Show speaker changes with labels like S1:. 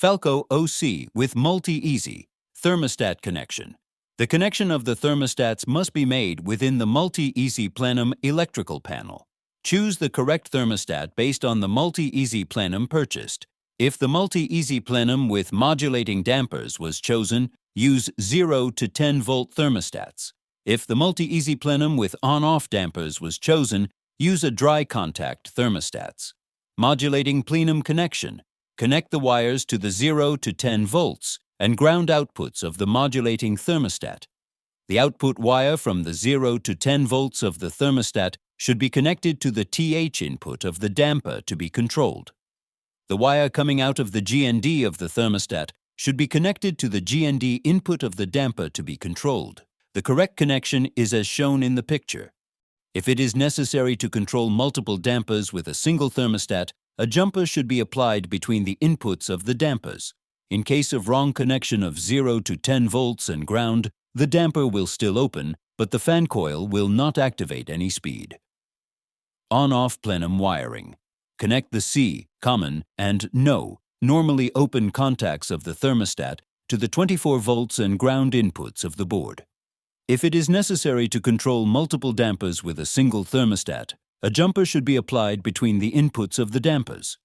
S1: Falko OC with Multieasy thermostat connection. The connection of the thermostats must be made within the Multieasy Plenum electrical panel. Choose the correct thermostat based on the Multieasy Plenum purchased. If the Multieasy Plenum with modulating dampers was chosen, use 0 to 10 volt thermostats. If the Multieasy Plenum with on-off dampers was chosen, use a dry contact thermostats. Modulating plenum connection. Connect the wires to the 0 to 10 volts and ground outputs of the modulating thermostat. The output wire from the 0 to 10 volts of the thermostat should be connected to the TH input of the damper to be controlled. The wire coming out of the GND of the thermostat should be connected to the GND input of the damper to be controlled. The correct connection is as shown in the picture. If it is necessary to control multiple dampers with a single thermostat, a jumper should be applied between the inputs of the dampers. In case of wrong connection of 0 to 10 volts and ground, the damper will still open, but the fan coil will not activate any speed. On-off plenum wiring. Connect the C, common, and No, normally open contacts of the thermostat to the 24 volts and ground inputs of the board. If it is necessary to control multiple dampers with a single thermostat, a jumper should be applied between the inputs of the dampers.